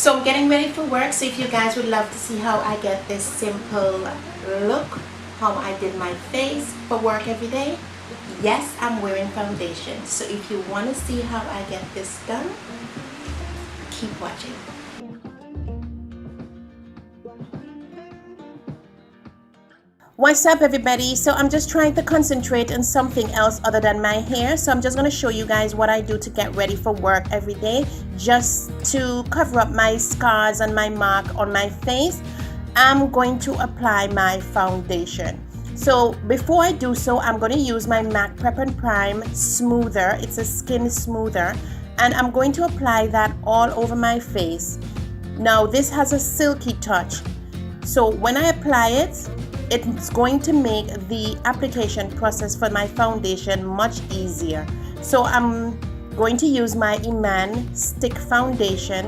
So I'm getting ready for work, so if you guys would love to see how I get this simple look, how I did my face for work every day, yes, I'm wearing foundation. So if you want to see how I get this done, keep watching. What's up, everybody? So I'm just trying to concentrate on something else other than my hair. So I'm just going to show you guys what I do to get ready for work every day, just to cover up my scars and my mark on my face. I'm going to apply my foundation. So before I do so, I'm going to use my MAC Prep and Prime smoother. It's a skin smoother, and I'm going to apply that all over my face. Now this has a silky touch, so when I apply it, it's going to make the application process for my foundation much easier. So I'm going to use my Iman stick foundation,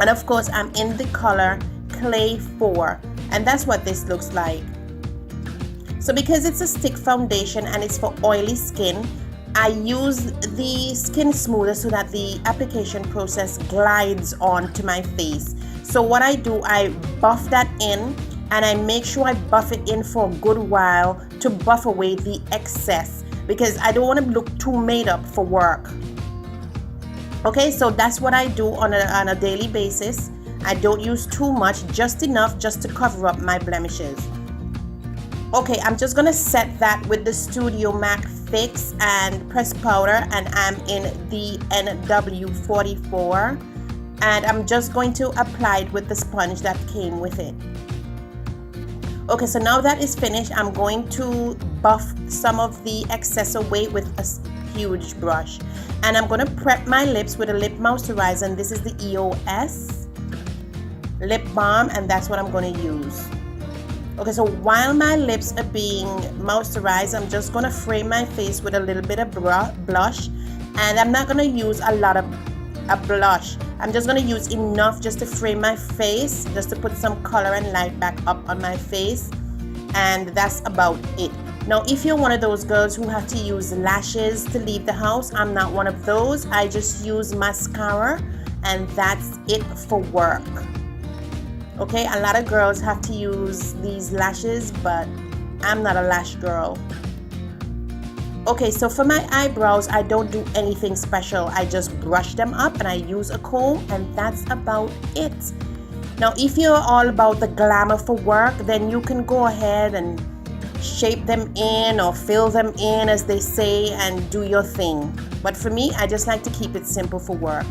and of course I'm in the color Clay 4, and that's what this looks like. So because it's a stick foundation and it's for oily skin, I use the skin smoother so that the application process glides onto my face. So what I do, I buff that in, and I make sure I buff it in for a good while to buff away the excess, because I don't want to look too made up for work. Okay, so that's what I do on a daily basis. I don't use too much, just enough just to cover up my blemishes. Okay, I'm just gonna set that with the Studio MAC Fix and Press Powder, and I'm in the NW44, and I'm just going to apply it with the sponge that came with it. Okay, so now that is finished, I'm going to buff some of the excess away with a huge brush, and I'm going to prep my lips with a lip moisturizer, and this is the EOS lip balm, and that's what I'm going to use. Okay, so while my lips are being moisturized, I'm just going to frame my face with a little bit of blush, and I'm not going to use a lot of blush. I'm just going to use enough just to frame my face, just to put some color and light back up on my face, and that's about it. Now if you're one of those girls who have to use lashes to leave the house, I'm not one of those. I just use mascara, and that's it for work. Okay, a lot of girls have to use these lashes, but I'm not a lash girl. Okay, so for my eyebrows, I don't do anything special. I just brush them up and I use a comb, and that's about it. Now, if you're all about the glamour for work, then you can go ahead and shape them in or fill them in, as they say, and do your thing. But for me, I just like to keep it simple for work.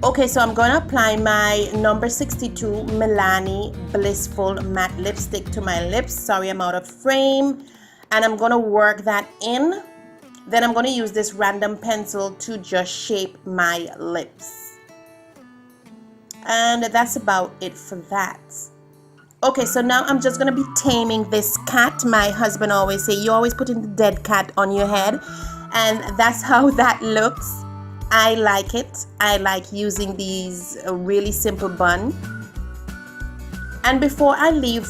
Okay, so I'm going to apply my number 62 Milani Blissful Matte Lipstick to my lips. Sorry, I'm out of frame. And I'm going to work that in. Then I'm going to use this random pencil to just shape my lips. And that's about it for that. Okay, so now I'm just going to be taming this cat. My husband always say, you always put in the dead cat on your head. And that's how that looks. I like it. I like using these really simple bun. And before I leave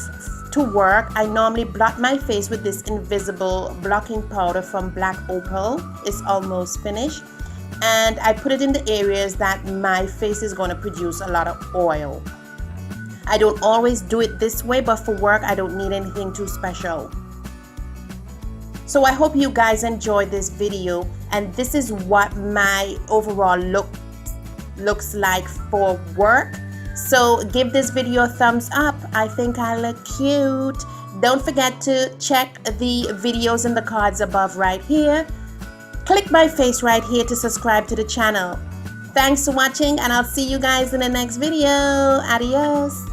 to work, I normally blot my face with this invisible blocking powder from Black Opal. It's almost finished, and I put it in the areas that my face is going to produce a lot of oil. I don't always do it this way, but for work I don't need anything too special. So I hope you guys enjoyed this video, and this is what my overall look looks like for work. So give this video a thumbs up. I think I look cute. Don't forget to check the videos in the cards above right here. Click my face right here to subscribe to the channel. Thanks for watching, and I'll see you guys in the next video. Adios.